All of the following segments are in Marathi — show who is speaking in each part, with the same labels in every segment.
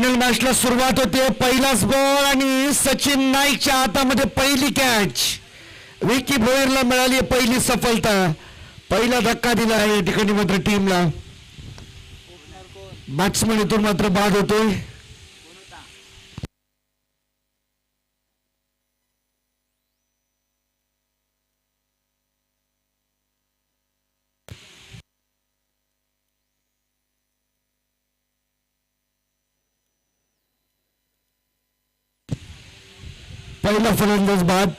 Speaker 1: फायनल मॅचला सुरुवात होते. पहिलाच बॉल आणि सचिन नाईकच्या हातामध्ये पहिली कॅच. विकी भोईरला मिळाली पहिली सफलता. पहिला धक्का दिला आहे या ठिकाणी मात्र टीमला. बॅट्समन इथून मात्र बाद होतोय. पहिला फलंदाज बाद.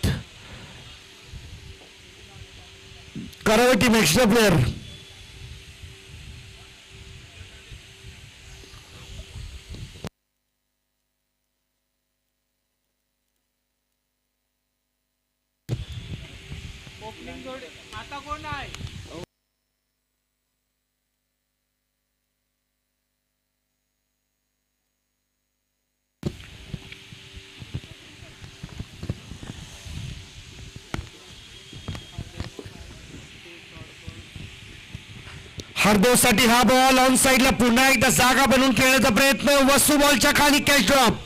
Speaker 1: करावे टीम एक्स्ट्रा प्लेयर.
Speaker 2: आता कोण आहे?
Speaker 1: हार्दोसाठी हा बॉल ऑन साइडला पुन्हा एकदा जागा बनवून खेळण्याचा प्रयत्न. वसू बॉलच्या खाली कॅच ड्रॉप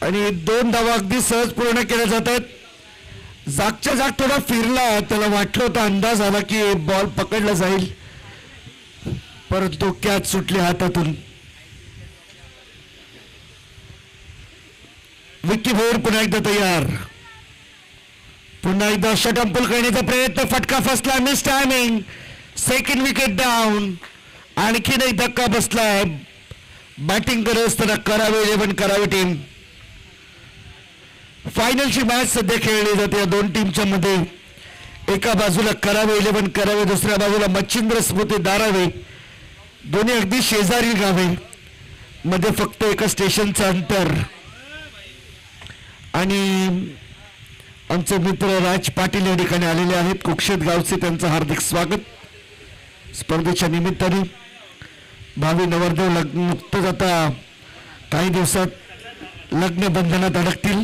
Speaker 1: आणि 2 धावा अगदी सहज पूर्ण केल्या जात आहेत. जागच्या जाग थोडा फिरला. त्याला वाटलं होतं, अंदाज आला की बॉल पकडला जाईल, परंतु कॅच सुटली हातातून. विक्की भोईर पुन्हा एकदा तयार. पुन्हा एकदा षटंपूल करण्याचा प्रयत्न. फटका फसला. Miss timing. Second wicket down. आणखीन एक धक्का बसलाय. बॅटिंग करत असताना करावे 11 करावे टीम. फायनलची मॅच सध्या खेळली जाते या दोन टीमच्या मध्ये. एका बाजूला करावे 11 करावे, दुसऱ्या बाजूला मच्छिंद्र स्मृती धारावे. दोन्ही अगदी शेजारी गावे, मध्ये फक्त एका स्टेशनचं अंतर. आणि आमचे मित्र राज पाटील या ठिकाणी आलेले आहेत, कुक्षेत गावचे. त्यांचं हार्दिक स्वागत. स्पर्धेच्या निमित्ताने भावी नवरदेव नुकतंच आता काही दिवसात लग्न बंधनात अडकतील.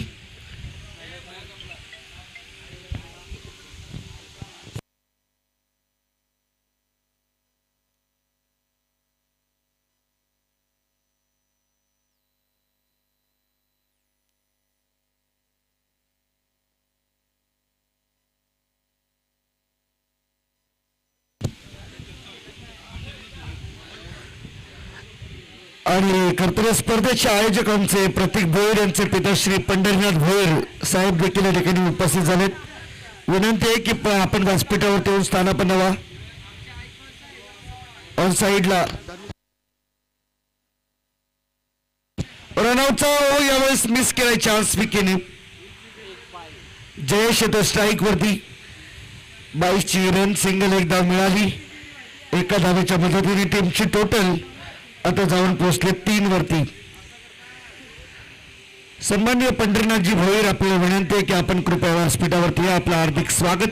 Speaker 1: आणि कर्तव्य स्पर्धेच्या आयोजक आमचे प्रतीक भोईर यांचे पिता श्री पंढरीनाथ भोईर साहेब देखील या ठिकाणी उपस्थित झालेत. विनंती आहे की आपण व्यासपीठावर येऊन स्थानापन्न व्हा. ऑन साइडला रनआउटचा यावेळेस मिस केलाय चान्स विकीने. जयेश येतो स्ट्राईक वरती. 22ची रन सिंगल एकदा मिळाली. एका धावेच्या मदतीने टीमची टोटल आता जाऊन पोहोचले 3 वरती. सन्माननीय पंढरीनाथजी भोईर, आपल्याला विनंती आहे की आपण कृपया व्यासपीठावरती या. आपलं हार्दिक स्वागत.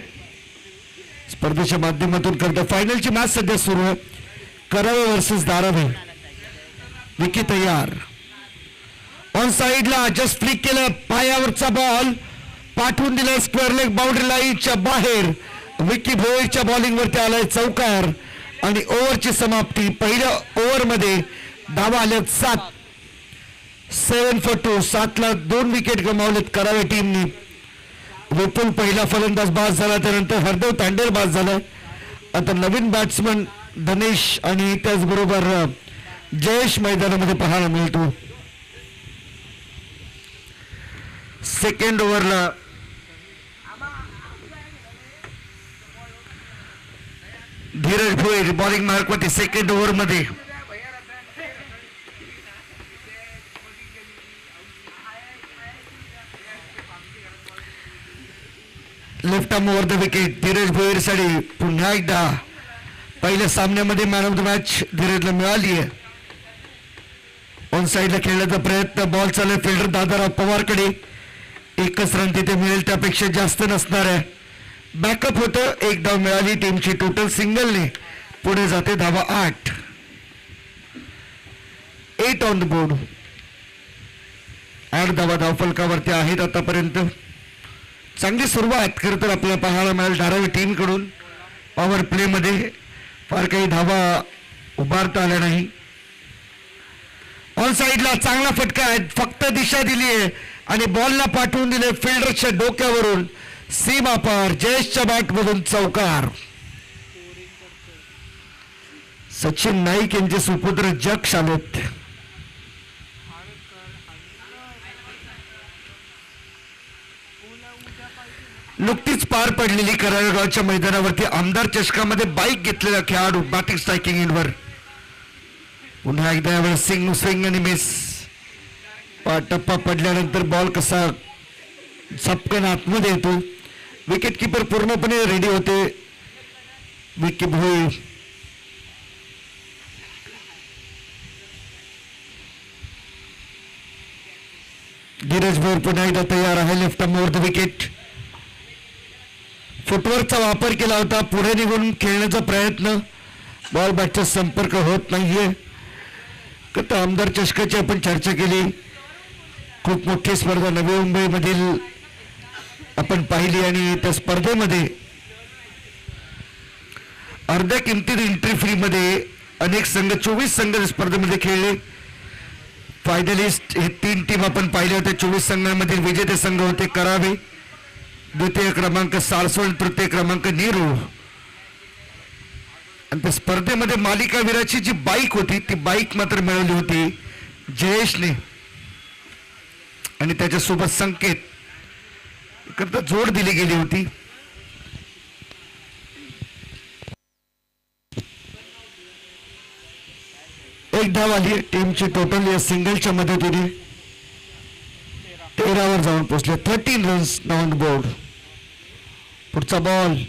Speaker 1: स्पर्धेच्या माध्यमातून करतो. फायनलची मॅच सध्या सुरू आहे. करावे वर्सेस धारावे. विकी तयार. ऑन साइडला जस्ट फ्लिक केलं. पायावरचा बॉल पाठवून दिला स्क्वेअर लेग बाउंड्री लाईनच्या बाहेर. विकी भोईरच्या बॉलिंग वरती आलाय चौकार आणि ओव्हरची समाप्ती. पहिल्या ओव्हरमध्ये धावा आल्यात 7. 7 for 2. 7ला 2 विकेट गमावलेत करावे टीमनी. विपुल पहिला फलंदाज बाद झाला. त्यानंतर हरदेव तांडेल बाद झाला. आता नवीन बॅट्समन धनेश आणि त्याचबरोबर जयेश मैदानामध्ये पाहायला मिळतो. सेकंड ओव्हरला धीरज भोईर बॉलिंग मार्क वरती. सेकंड ओव्हर मध्ये left arm over the wicket. Dhiraj Bhoir साठी पुन्हा एकदा पहिल्या सामन्यामध्ये मॅन ऑफ द मॅच धीरजला मिळाली आहे. ऑन साइडला खेळण्याचा प्रयत्न. बॉल चालू आहे फिल्डर दादाराव पवारकडे. एकच रन तिथे मिळेल, त्यापेक्षा जास्त नसणार आहे. बॅकअप होतं. 1 धाव मिळाली. टीमची टोटल सिंगलने पुढे जाते. धावा 8. 8 ऑन द बोर्ड. 8 धावा धावफलकावरती आहेत आतापर्यंत. चांगली सुरुवात खरं तर आपल्याला पाहायला मिळेल धारावी टीम कडून. पॉवर प्ले मध्ये फार काही धावा उभारता आल्या नाही. ऑन साइडला चांगला फटका आहे, फक्त दिशा दिली आहे आणि बॉलला पाठवून दिले फिल्डरच्या डोक्यावरून सीमा पार. जयेशच्या बॅटमधून चौकार. सचिन नाईक यांचे सुपुत्र जग शालेत. नुकतीच पार पडलेली कराळगावच्या मैदानावरती आमदार चषकामध्ये बाईक घेतलेला खेळाडू बॅटिंग स्ट्रायकिंग एंडवर. पुन्हा एकदा यावेळेस स्विंग आणि मिस. टप्पा पडल्यानंतर बॉल कसा झपकन आतमध्ये येतो. विकेट किपर पूर्णपणे रेडी होते. विकेट भोई धीरज भोर पुन्हा एकदा तयार आहे. Left arm over the wicket. फुटवर्कचा वापर केला होता. पुढे निघून खेळण्याचा प्रयत्न. बॉल बॅटचा संपर्क होत नाहीये. आता आमदार चषकाची आपण चर्चा केली. खूप मोठी स्पर्धा नवी मुंबईमधील आपण पाहिली आणि त्या स्पर्धेमध्ये अर्ध्या किमतीत एंट्री फ्री मध्ये अनेक संघ 24 संघ स्पर्धेमध्ये खेळले. फायनलिस्ट हे 3 टीम आपण पाहिल्या होत्या. 24 संघांमधील विजेते संघ होते करावे, द्वितीय क्रमांक सारसोल, तृतीय क्रमांक नीरू. आणि त्या स्पर्धेमध्ये मालिकावीराची जी बाईक होती ती बाईक मात्र मिळवली होती जयेशने आणि त्याच्यासोबत संकेत करता जोड दिली गेली होती. एक धाव आली टीमची टोटल या सिंगलच्या मदतीने 13 वर जाऊन पोहोचले. 13 रन्स ऑन बोर्ड. पुढचा बॉल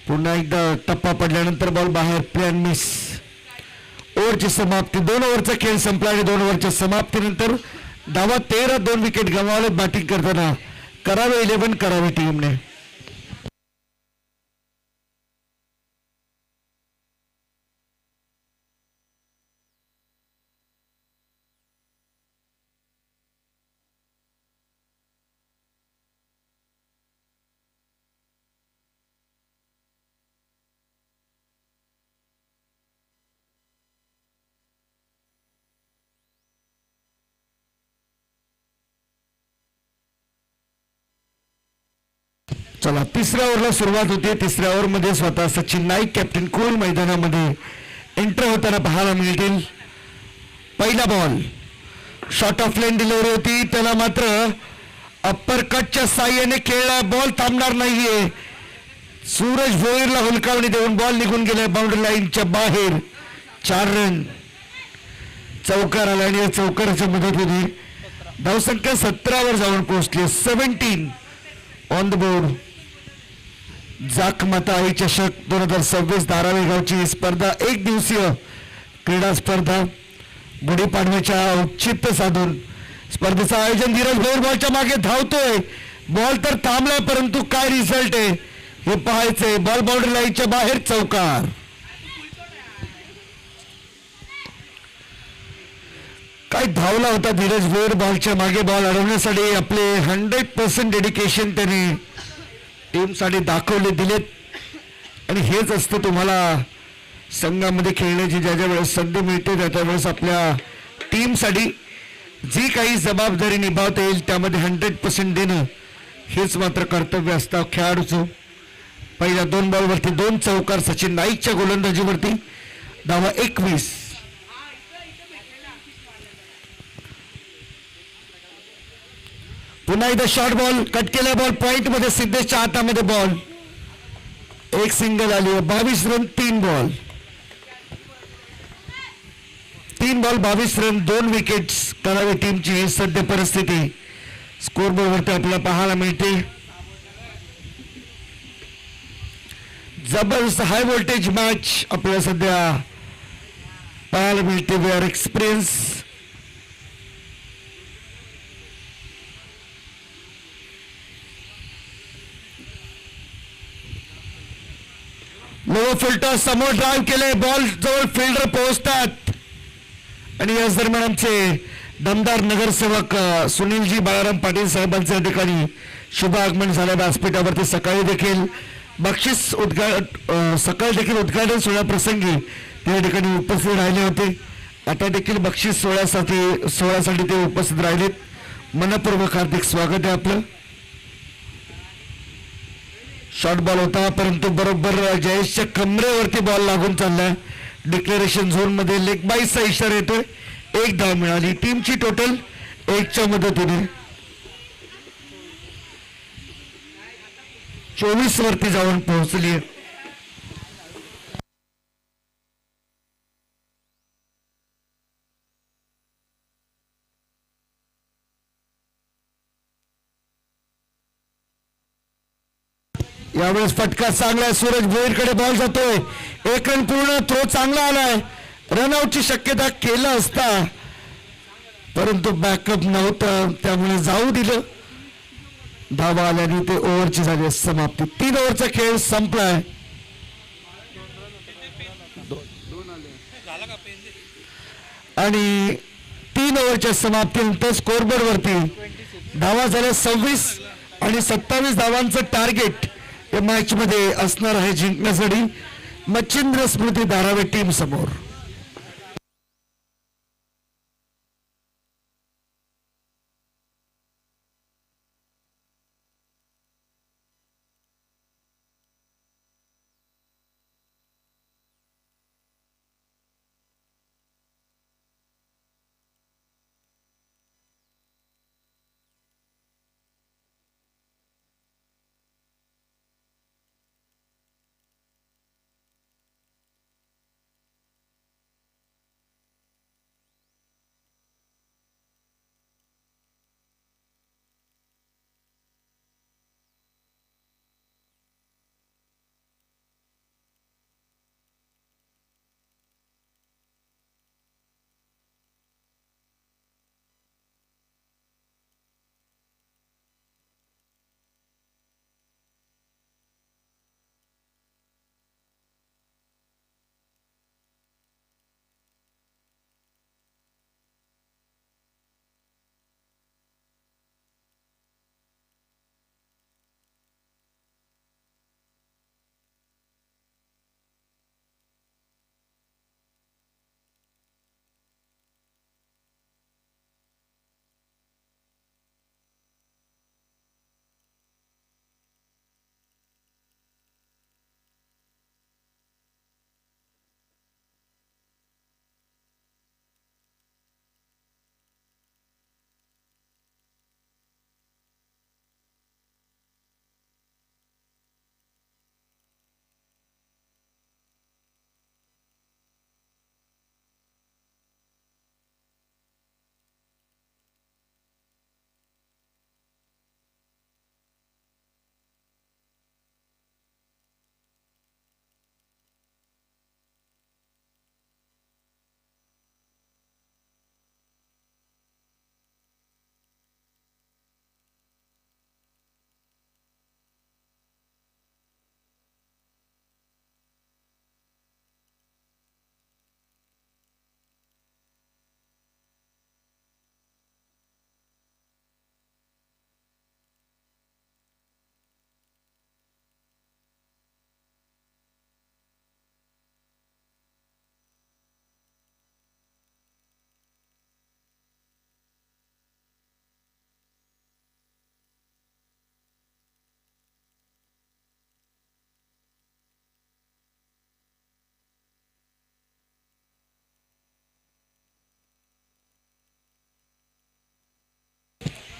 Speaker 1: पुन्हा एकदा टप्पा पडल्यानंतर बॉल बाहेर. Plan miss. ओव्हरची समाप्ती. 2 ओव्हरचा खेळ संपला आणि 2 ओव्हरच्या समाप्तीनंतर धावा 13. 2 विकेट गमावले बॅटिंग करताना करावे 11 करावे टीमने. चला तिसऱ्या ओव्हरला सुरुवात होते. तिसऱ्या ओव्हरमध्ये स्वतः सचिन नाईक कॅप्टन कोल मैदानामध्ये एंटर होताना पाहायला मिळतील. पहिला ball short of line delivery होती. त्याला मात्र अप्पर कटच्या साह्याने खेळला. बॉल थांबणार नाहीये. सूरज भोईरला हुलकावणी देऊन बॉल निघून गेला बाउंड्री लाईनच्या बाहेर. 4 रन. चौकार आला आणि या चौकाराच्या मदतीने धावसंख्या 17 वर जाऊन पोहोचली. 17 ऑन द बोर्ड. जाखमाता आई चषक 2026 धारावी गावची स्पर्धा एक दिवसीय क्रीडा स्पर्धा गुढीपाडव्याच्या औचित्य साधून स्पर्धेचं आयोजन. धीरज भोर बॉलच्या मागे धावतोय. बॉल तर थांबलाय परंतु काय रिझल्ट आहे हे पाहायचंय. बॉल बाउंड्री लाईनच्या बाहेर. चौकार. काय धावला होता धीरज भोर बॉलच्या मागे. बॉल अडवण्यासाठी आपले 100% डेडिकेशन त्यांनी टीमसाठी दाखवले दिलेत आणि हेच असतं तुम्हाला संघामध्ये खेळण्याची ज्या ज्या वेळेस संधी मिळते त्या वेळेस आपल्या टीमसाठी जी काही जबाबदारी निभावता येईल त्यामध्ये 100% देणं हेच मात्र कर्तव्य असतं खेळाडूचं. पहिल्या 2 बॉलवरती 2 चौकार सचिन नाईकच्या गोलंदाजीवरती. धावा 21. पुन्हा एकदा शॉर्ट बॉल कट केला. बॉल पॉइंट मध्ये सिद्धेशच्या हातामध्ये बॉल. एक सिंगल आली. 22 run 3 ball. 3 ball 22 run 2 wickets करावी टीमची ही सध्या परिस्थिती स्कोरबोर्डवरती आपल्याला पाहायला मिळते. जबरदस्त हाय व्होल्टेज मॅच आपल्याला सध्या पाहायला मिळते. We are experience. लो फिल्टर समोर ड्राईव्ह केले. बॉल जवळ फिल्डर पोहोचतात आणि याच दरम्यान आमचे दमदार नगरसेवक सुनीलजी बाळाराम पाटील साहेबांचे या ठिकाणी शुभ आगमन झालं. व्यासपीठावरती सकाळी देखील बक्षीस सकाळी देखील उद्घाटन सोहळ्याप्रसंगी त्या ठिकाणी उपस्थित राहिले होते आता देखील बक्षीस सोहळ्यासाठी ते उपस्थित राहिलेत. मनपूर्वक हार्दिक स्वागत आहे आपलं. शॉर्ट बॉल होता परंतु बरोबर जयेशच्या कमरेवरती बॉल लागून चाललाय. डिक्लेरेशन झोन मध्ये लेग बाईसचा इशारा येतोय. 1 धाव मिळाली. टीमची टोटल 1च्या मदतीने 24 वरती जाऊन पोहोचली. यावेळेस फटका चांगला आहे. सूरज भोईरकडे बॉल जातोय. 1 रन पूर्ण. थ्रो चांगला आलाय. रनआउटची शक्यता केलं असता परंतु बॅकअप नव्हतं त्यामुळे जाऊ दिलं. धावा आल्याने ते ओव्हरची झाली समाप्ती. 3 ओव्हरचा खेळ संपलाय. आणि 3 ओव्हरच्या समाप्तीनंतर स्कोरबोर्ड वरती धावा झाल्या 26 आणि 27 धावांचं टार्गेट या मॅच मध्ये असणार आहे जिंकण्यासाठी मच्छिंद्र स्मृती धारावे टीम समोर.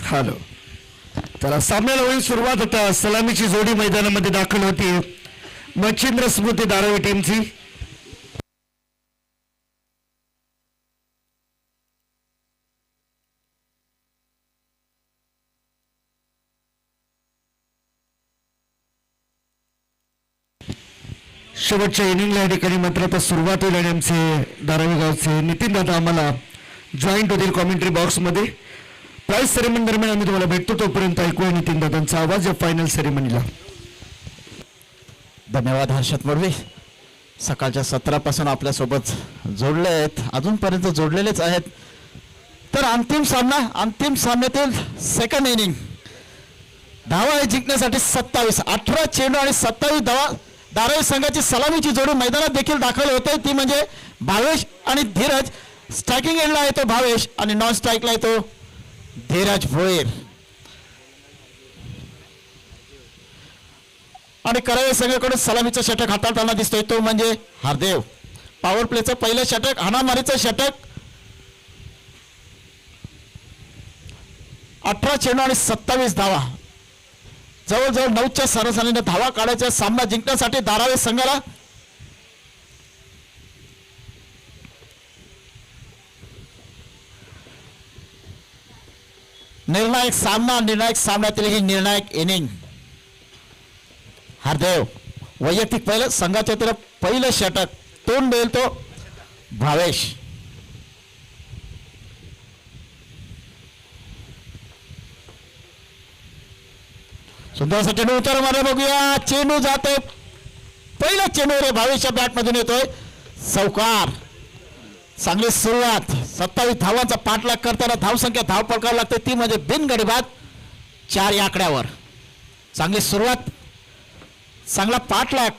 Speaker 1: हॅलो. त्याला सामन्याला होईल सुरुवात. होता सलामीची जोडी मैदानामध्ये दाखल होती मच्छिंद्र स्मृती धारावी टीमची. शेवटच्या इनिंगला या ठिकाणी मात्र आता सुरुवात होईल आणि आमचे धारावी गावचे नितीन दादा आम्हाला जॉईंट होतील कॉमेंट्री बॉक्समध्ये. प्राइज सेरेमनी दरम्यान आम्ही तुम्हाला भेटतो. तोपर्यंत ऐकूया नितीन दादांचा आवाज या फायनल सेरेमनीला.
Speaker 3: धन्यवाद हर्षद मोडवे. सकाळच्या सत्रापासून आपल्यासोबत जोडले आहेत, अजूनपर्यंत जोडलेलेच आहेत. तर अंतिम सामन्यातील सेकंड इनिंग धावा जिंकण्यासाठी 27 18 चेंडू आणि 27 धावा धारावी संघाची सलामीची जोडी मैदानात देखील दाखल होते. ती म्हणजे भावेश आणि धीरज. स्ट्रायकिंग एंडला येतो भावेश आणि नॉन स्ट्राईकला येतो धीरज भोईर. आणि करावे संघाकडून सलामीचं षटक हाताळताना दिसतोय तो म्हणजे हरदेव. पॉवर प्लेचं पहिलं षटक, हाणामारीचं षटक. 18 चेंडू आणि 27 धावा, जवळजवळ 9च्या सरासरीने धावा काढायच्या सामना जिंकण्यासाठी धारावे संघाला. निर्णायक सामना, निर्णायक सामन्यातील ही निर्णायक इनिंग. हरदेव वैयक्तिक पहिलं, संघाच्या तरफ पहिलं षटक. तोंड देईल तो भावेश. सुंदरसा चेंडू उतार मारा, बघूया. चेंडू जातोय, पहिला चेंडू रे भावेशच्या बॅट मधून येतोय चौकार. चांगली सुरुवात. 27 धावांचा पाठलाग करताना धावसंख्या धाव पळकावी लागते ती म्हणजे बिनगडी बाद 4 या आकड्यावर. चांगली सुरुवात, चांगला पाठलाग.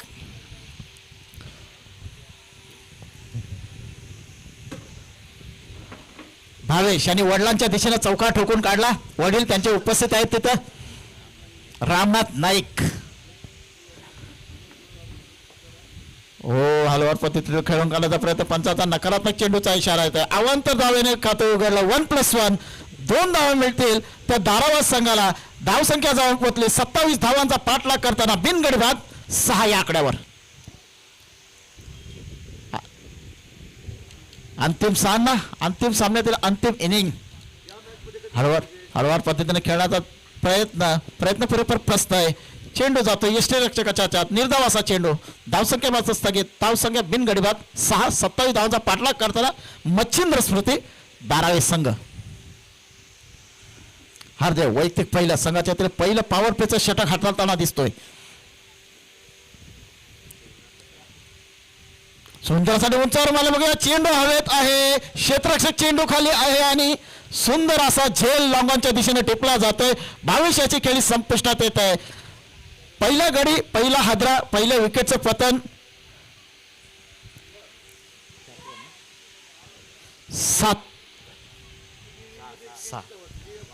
Speaker 3: भावेश यांनी वडिलांच्या दिशेने चौकार ठोकून काढला. वडील त्यांचे उपस्थित आहेत तिथं. रामनाथ नाईक हो हलवार पद्धतीने खेळून काढण्याचा प्रयत्न, पंचाचा नकारात्मक चेंडूचा इशारा येतोय. अवांतर धावेने खातं उघडलं. 1+1 2 धावा मिळतील त्या धारावा संघाला. धावसंख्या जाऊन पोहोचली 27 धावांचा पाठलाग करताना बिनगडी बाद 6 या आकड्यावर. अंतिम सामना, अंतिम सामन्यातील अंतिम इनिंग. हळूवार पद्धतीने खेळण्याचा प्रयत्न पुरेपूर प्रस्त आहे. चेंडू जातो यष्टीरक्षकाच्या हातात. निर्धाव असा चेंडू. धावसंख्या मात्र स्थगित. धावसंख्या बिनगडी बाद 6. 27 धावांचा पाठलाग करताना मच्छिंद्र स्मृती धारावे संघ. हरदेव वैयक्तिक पहिलं, संघाच्या पहिलं पॉवर प्लेचं षटक हाताळताना दिसतोय. सुंदरसाठी उंचावर मला बघूया. चेंडू हवेत आहे, क्षेत्ररक्षक चेंडू खाली आहे आणि सुंदर असा झेल लॉंगॉनच्या दिशेने टिपला जातोय. भविष्याची खेळी संपुष्टात येत आहे. पहिला गडी, पहिला हादरा, पहिल्या विकेटचं पतन.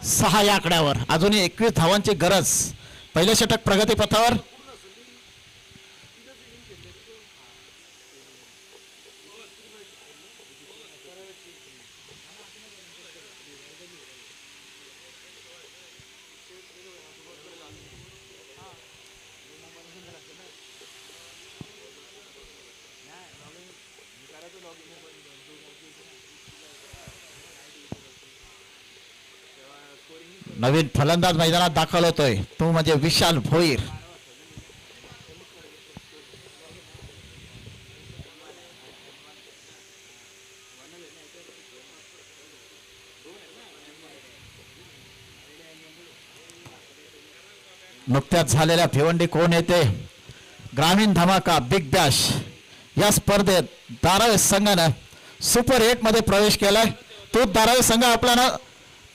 Speaker 3: 6 या आकड्यावर. अजूनही 21 धावांची गरज. पहिलं षटक प्रगतीपथावर. नवीन फलंदाज मैदानात दाखल होतोय तो म्हणजे विशाल भोईर. नुकत्याच झालेल्या भिवंडी कोण येते ग्रामीण धमाका बिग बॅश या स्पर्धेत धारावे संघानं सुपर 8 मध्ये प्रवेश केलाय. तो धारावे संघ आपल्याला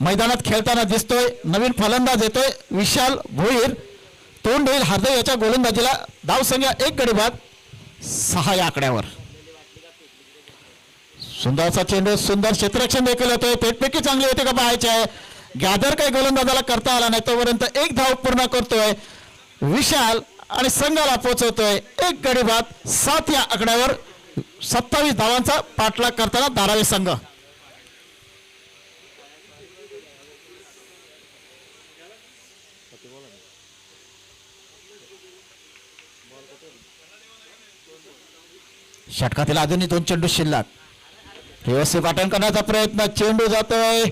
Speaker 3: मैदानात खेळताना दिसतोय. नवीन फलंदाज येतोय विशाल भोईर. तोंड होईल हरदेव याच्या गोलंदाजीला. धावसंख्या 1 गडी बाद 6 या आकड्यावर. सुंदरचा चेंडू, सुंदर क्षेत्ररक्षण देखील होतोय. पेटपेकी चांगली होती का पाहायची आहे. गॅदर काही गोलंदाजाला करता आला नाही तोपर्यंत 1 धाव पूर्ण करतोय विशाल आणि संघाला पोहोचवतोय 1 गडी बाद 7 या आकड्यावर. 27 धावांचा पाठलाग करताना धारावी संघ. षटकातील अजूनही 2 चेंडू शिल्लक. व्यवस्थित पाठन करण्याचा प्रयत्न. चेंडू जातोय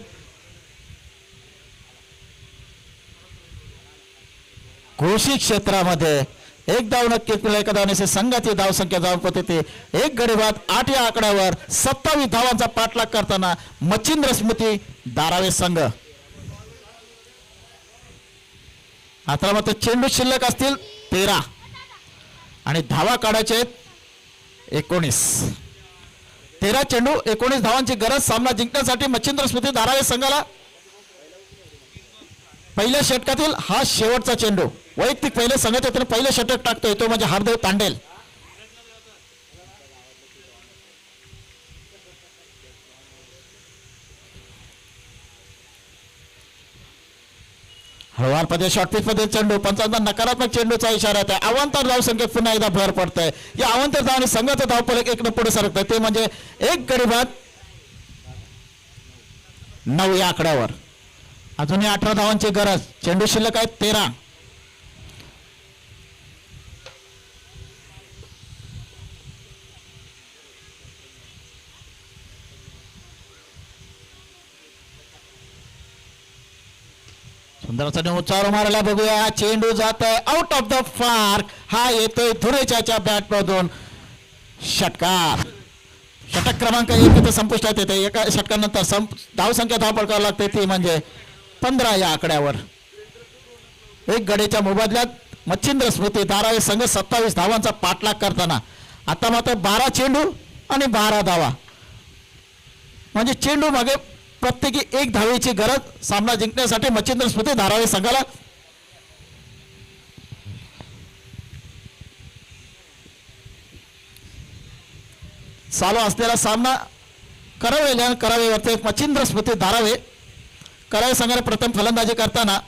Speaker 3: घोषित क्षेत्रामध्ये. 1 धाव नक्कीच एका धावनेचे संघाची धावसंख्या जाऊन पोहोचते 1 गडी बाद 8 या आकड्यावर. 27 धावांचा पाठलाग करताना मच्छिंद्र स्मृती धारावे संघ. आता मात्र चेंडू शिल्लक असतील 13 आणि धावा काढायचे आहेत 19. 13 चेंडू 19 धावांची गरज सामना जिंकण्यासाठी मच्छिंद्र स्मृती धारावे संघाला. पहिल्या षटकातील हा शेवटचा चेंडू. वैयक्तिक पहिले संघाच्या पहिलं षटक टाकतोय तो म्हणजे हरदेव तांडेल. हळूवार मध्ये शॉर्ट पिच मध्ये चेंडू पंचांचा नकारात्मक चेंडूचा इशारा आहे अवांतर धावसंख्येत पुन्हा एकदा भर पडतंय या अवांतर धाव आणि संघाचा धावफलक एक पुढे सरकतंय ते म्हणजे एक गडी बाद 9 या आकड्यावर अजूनही 18 धावांची गरज चेंडू शिल्लक आहेत 13 सुंदर उच्चार मारायला बघूया चेंडू जात आहे आउट ऑफ द पार्क हा येतोय धुरेच्या बॅट मधून षटकार षटक क्रमांक 1 इथे संपुष्टात येते एका षटकानंतर धावसंख्या धाव पडकावी लागते ती म्हणजे 15 या आकड्यावर एक गडीच्या मोबदल्यात मच्छिंद्र स्मृती धारावी संघ 27 धावांचा पाठलाग करताना आता मात्र 12 चेंडू आणि 12 धावा म्हणजे चेंडू मागे प्रत्येकी एक धावेची गरज सामना जिंकण्यासाठी मच्छिंद्र स्मृती धारावी संघाला चालू असलेला सामना करावेवरती मच्छिंद्र स्मृती धारावे करावे संघाने प्रथम फलंदाजी करताना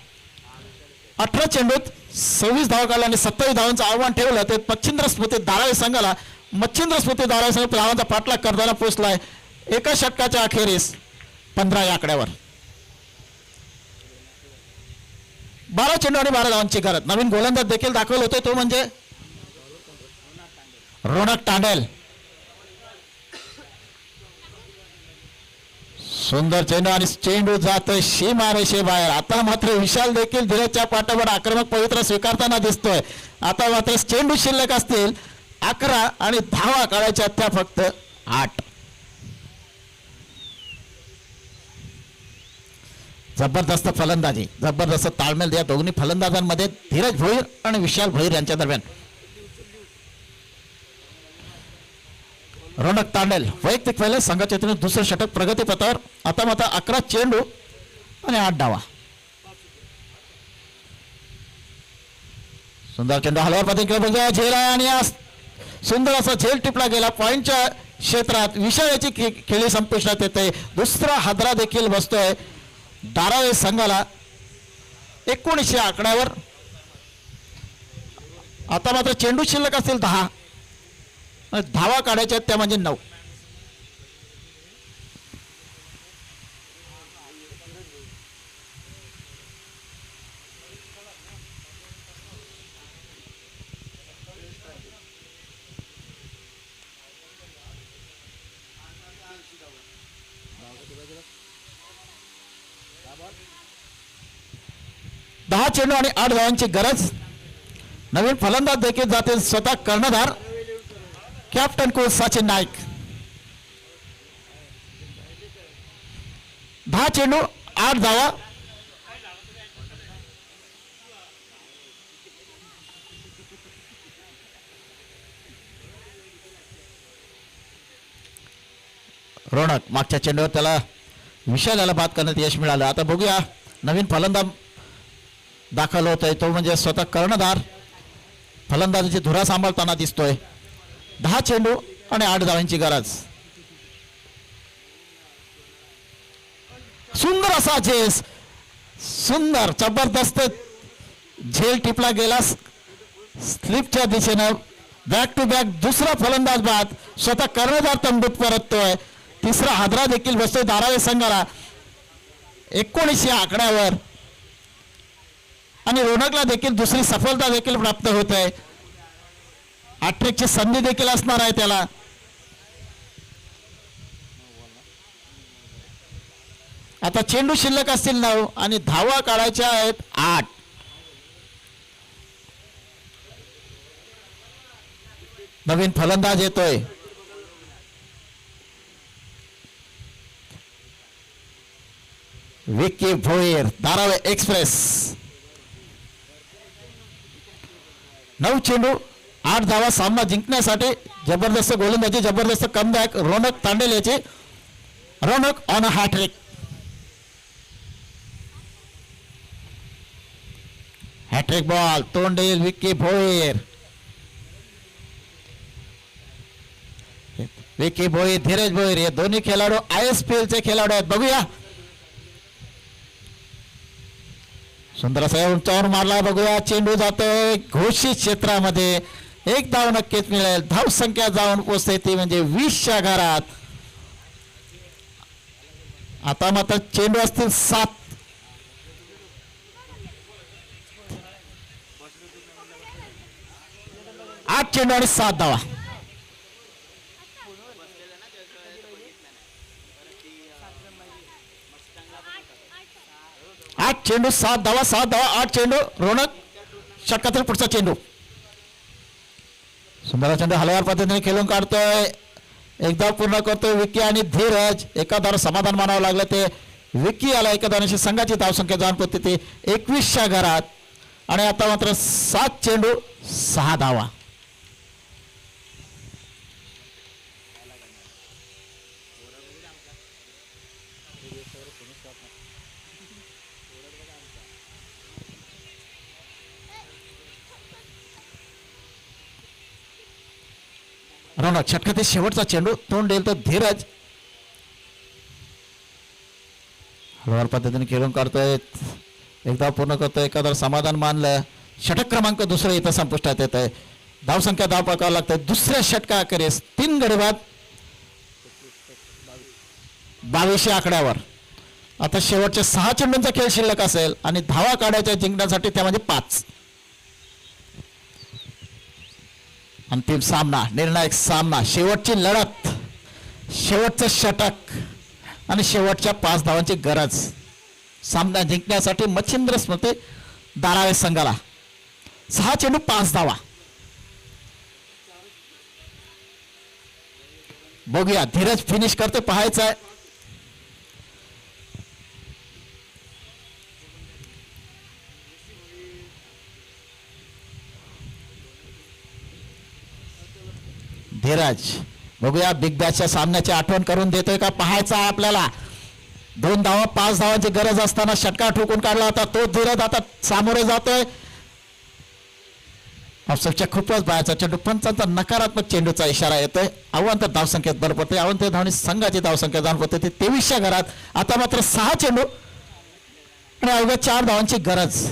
Speaker 3: 18 चेंडूत 26 धावा काढल्या आणि 27 धावांचं आव्हान ठेवलं ते मच्छिंद्र स्मृती धारावे संघाला मच्छिंद्र स्मृती धारावे संघ धावांचा पाठलाग करताना पोहोचलाय एका षटकाच्या अखेरीस 15 या आकड्यावर 12 चेंडू आणि 12 धावांची गरज नवीन गोलंदाज देखील दाखल होतोय तो म्हणजे रोनक तांडेल सुंदर चेंडू आणि चेंडू जातोय सीमारेषे बाहेर आता मात्र विशाल देखील धीरजच्या पाठोपाठ आक्रमक पवित्र स्वीकारताना दिसतोय आता मात्र चेंडू शिल्लक असतील 11 आणि धावा काढायच्या त्या फक्त 8 जबरदस्त फलंदाजी जबरदस्त ताळमेळ या दोन्ही फलंदाजांमध्ये धीरज भोईर आणि विशाल भोईर यांच्या दरम्यान रोनक तांडेल वैयक्तिक पहिले संघाच्या वतीने दुसरं षटक प्रगतीपथावर आता मात्र 11 चेंडू आणि 8 धावा सुंदर चेंडू हलवा पद्धतीने झेल आणि सुंदर असा झेल टिपला गेला पॉइंटच्या क्षेत्रात विशाळाची खेळी संपुष्टात येते दुसरा हादरा देखील बसतोय धारावे संघाला 19 आकड्यावर आता मात्र चेंडू शिल्लक असतील 10 धावा काढायच्या त्या म्हणजे 9 10 चेंडू आणि 8 धावांची गरज नवीन फलंदाज देखील जातील स्वतः कर्णधार कॅप्टन कोच सचिन नाईक 10 चेंडू 8 धावा रोनक मागच्या चेंडूवर त्याला विशाल याला बाद करण्यात यश मिळालं आता बघूया नवीन फलंदाज दाखल होत आहे तो म्हणजे स्वतः कर्णधार फलंदाजीची धुरा सांभाळताना दिसतोय 10 चेंडू आणि 8 धावांची गरज सुंदर असा झेस सुंदर जबरदस्त झेल टिपला गेला स्लिपच्या दिशेनं बॅक टू बॅक दुसरा फलंदाज बाद स्वतः कर्णधार तंबूत परततोय तिसरा हादरा देखील बसतोय धारावे संघाला 19 आकड्यावर आणि रोनकला देखील दुसरी सफलता देखील प्राप्त होत आहे हॅट्रिकची संधी देखील असणार आहे त्याला आता चेंडू शिल्लक असतील 9 आणि धावा काढायच्या आहेत 8 नवीन फलंदाज येतोय विकी भोईर धारावे एक्सप्रेस 9 चेंडू 8 धावा सामना जिंकण्यासाठी जबरदस्त गोलंदाजी जबरदस्त कमबॅक रोनक तांडेल याची Ronak on a hat trick hat trick ball Tandel Vicky Bhoir Vicky Bhoir Dhiraj Bhoir हे दोन्ही खेळाडू ISPL चे खेळाडू आहेत बघूया सुंदर असा उंचावर मारला, बघूया चेंडू जातोय घोषित क्षेत्रामध्ये. एक धाव नक्कीच मिळेल. धाव संख्या जाऊन पोचते ती म्हणजे 20च्या घरात. आता मात्र चेंडू असतील 7. 8 चेंडू आणि 7 धावा. 8 चेंडू 7 धावा. 7 धावा 8 चेंडू. रोनक षटकातील पुढचा चेंडू. सुंदर चेंडू हलवार पद्धतीने खेळून काढतोय. एकदा पूर्ण करतोय विकी आणि धीरज. एका धाव समाधान मानावं लागलं ते विकी आला. एका धावशी संघाची धावसंख्या जाऊन पोहोचते ते 21च्या घरात. आणि आता मात्र 7 चेंडू 6 धावा. रोनक षटकातील शेवटचा चेंडू. तोंड देईल तो धीरज. हलवार पद्धतीने खेळून काढतोय. एकदा पूर्ण करतोय. एखादं समाधान मानलं. षटक क्रमांक दुसरं इथं संपुष्टात येत आहे. धावसंख्या धाव पकावं लागतंय. दुसऱ्या षटकाखेरीस 3 गडी बाद 2200 आकड्यावर. आता शेवटच्या 6 चेंडूंचा खेळ शिल्लक असेल आणि धावा काढायच्या जिंकण्यासाठी त्यामध्ये 5. अंतिम सामना, निर्णायक सामना, शेवटची लढत, शेवटचं षटक आणि शेवटच्या 5 धावांची गरज. सामना जिंकण्यासाठी मच्छिंद्र स्मृती दारावे संघाला 6 चेंडू 5 धावा. बघूया धीरज फिनिश करते पाहायचं आहे. धीरज बघूया बिग बॅचच्या सामन्याची आठवण करून देतोय का पाहायचा आहे आपल्याला. 2 धावा 5 धावांची गरज असताना षटका ठोकून काढला होता तो धीरज आता सामोरे जातोय. ऑफसाईडच्या खूपच बाहेरचा चेंडू. पंचांचा नकारात्मक चेंडूचा इशारा येतोय. अवांतर धावसंख्येत भर पडते. अवांतर धावणी संघाची धावसंख्या जाऊन पडते ती 23च्या घरात. आता मात्र 6 चेंडू आणि अवघ्या 4 धावांची गरज.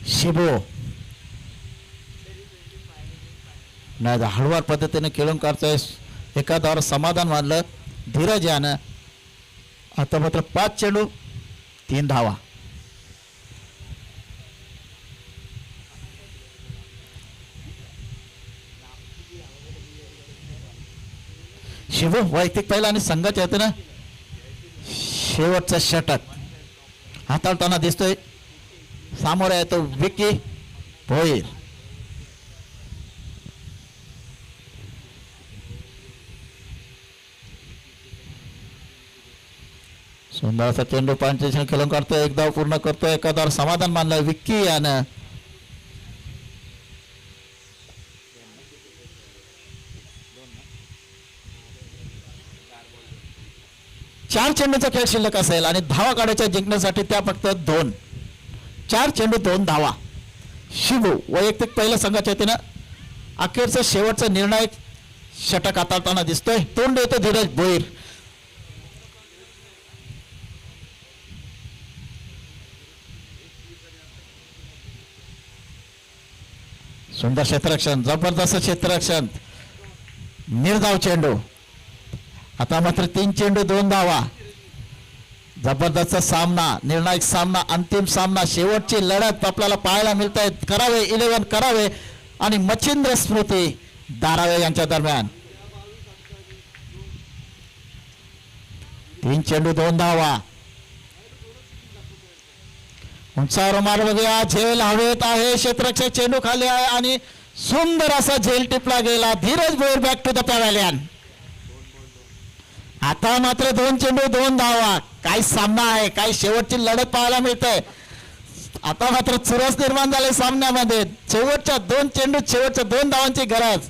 Speaker 3: शिबो नाही हळवार पद्धतीने खेळून काढतोय. एका धावावर समाधान मानलं धीरज यानं. आता मात्र 5 चेंडू 3 धावा. शिबो वैयक्तिक पहिला आणि संघाच्या येतं शेवटचं षटक हाताळताना दिसतोय. सामोरे येतो विकी भोईर. सुंदर असा चेंडू पांचेशन खेळून काढतोय. एक धाव पूर्ण करतोय. एका धाव समाधान मानलं विक्की यानं. चार चेंडूचा खेळ शिल्लक असेल आणि धावा काढायच्या जिंकण्यासाठी त्या फक्त 2. 4 चेंडू 2 धावा. शिबू वैयक्तिक पहिल्या संघाच्या वतीनं अखेरचं शेवटचं निर्णायक षटक हाताळताना दिसतोय. तोंड येतो धीरज भोईर. सुंदर क्षेत्ररक्षण, जबरदस्त क्षेत्ररक्षण, निर्धाव चेंडू. आता मात्र 3 चेंडू 2 धावा. जबरदस्त सामना, निर्णायक सामना, अंतिम सामना, शेवटची लढत आपल्याला पाहायला मिळत आहे. करावे 11 करावे आणि मच्छिंद्र स्मृती दारावे यांच्या दरम्यान. 3 चेंडू 2 धावा. उंचावर मार बघूया. झेल हवेत आहे. क्षेत्ररक्षक चेंडू खाली आहे आणि सुंदर असा झेल टिपला गेला. Dhiraj Bhoir back to the pavilion. आता मात्र 2 चेंडू 2 धावा. काय सामना आहे, काय शेवटची लढत पाहायला मिळते. आता मात्र चुरस निर्माण झाले सामन्यामध्ये. शेवटच्या 2 चेंडू शेवटच्या 2 धावांची गरज.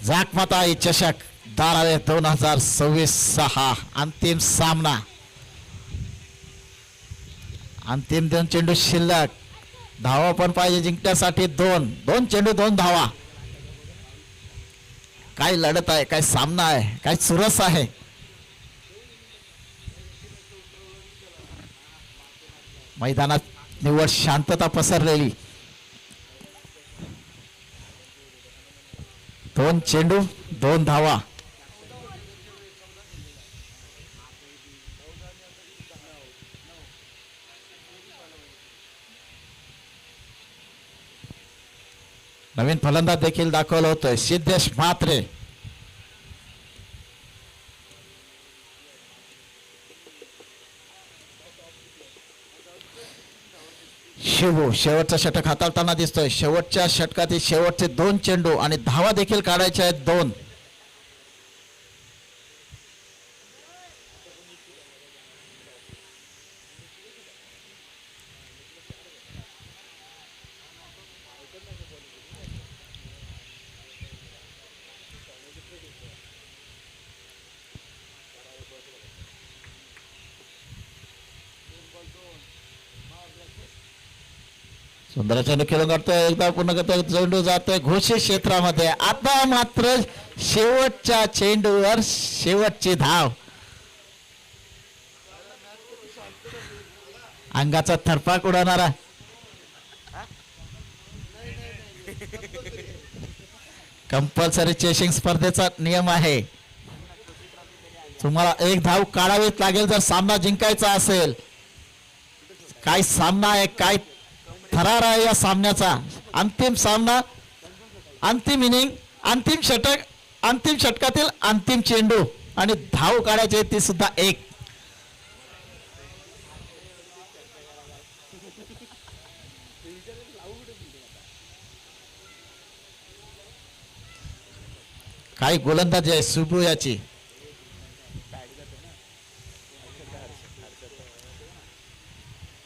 Speaker 3: जाकमाता ई चषक धारावे 2026 हा अंतिम सामना. अंतिम 2 चेंडू शिल्लक. धावा पण पाहिजे जिंकण्यासाठी. 2 चेंडू 2 धावा. काय लढत आहे, काय सामना आहे, काय चुरस आहे. मैदानात निव्वळ शांतता पसरलेली. 2 चेंडू 2 धावा. नवीन फलंदाज देखील दाखवलं होतं सिद्धेश म्हात्रे. शिवू शेवटचा षटक हाताळताना दिसतोय. शेवटच्या षटकातील शेवटचे 2 चेंडू आणि धावा देखील काढायच्या आहेत 2. सुंदर चेंडू खेळून काढतोय. एकदा पूर्ण करतोय. चेंडू जातोय घोषित क्षेत्रामध्ये. आता मात्र शेवटच्या चेंडूवर शेवटची धाव. अंगाचा थरपाक उडवणारा. कंपल्सरी चेसिंग स्पर्धेचा नियम आहे. तुम्हाला 1 धाव काढावीच लागेल जर सामना जिंकायचा असेल. काय सामना आहे, काय थरार आहे या सामन्याचा. अंतिम सामना, अंतिम इनिंग, अंतिम षटक, अंतिम षटकातील अंतिम चेंडू आणि धाव काढायचे ती सुद्धा 1. काय गोलंदाजी आहे सुबू याची.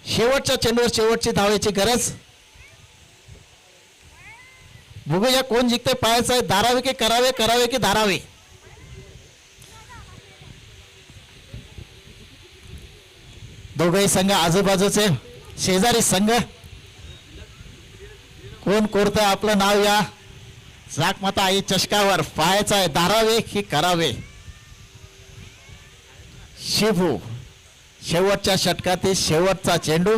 Speaker 3: शेवटच्या चेंडूवर शेवटची धावायची गरज. बघूया कोण जिंकते. पाहायचं आहे धारावे की करावे, करावे की धारावे. दोघही संघ आजूबाजूचे शेजारी संघ. कोण कोरतंय आपलं नाव या जाकमाता आई चषकावर. पाहायचं आहे धारावे की करावे. शिवू शेवटच्या षटकातील शेवटचा चेंडू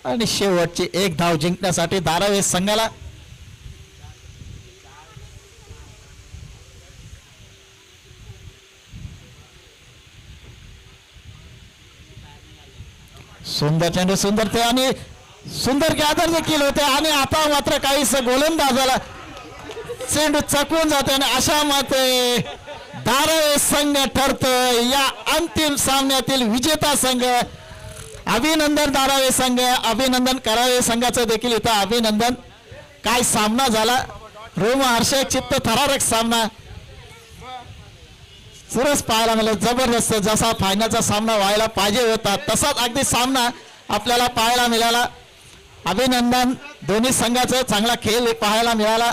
Speaker 3: आणि शेवटची 1 धाव जिंकण्यासाठी धारावे संघाला. सुंदर चेंडू, सुंदर ते आणि सुंदर गॅदर देखील होते. आणि आता मात्र काहीस गोलंदाजाला चेंडू चकवून जाते आणि अशा मात्र धारावे संघ ठरतोय या अंतिम सामन्यातील विजेता संघ. अभिनंदन धारावे संघ, अभिनंदन करावे संघाचं देखील इथं अभिनंदन. काय सामना झाला. रोमहर्षक चित्त थरारक सामना. सरस पाहायला मिळाला. जबरदस्त जसा फायनलचा सामना व्हायला पाहिजे होता तसाच अगदी सामना आपल्याला पाहायला मिळाला. अभिनंदन दोन्ही संघाचं. चांगला खेळ पाहायला मिळाला.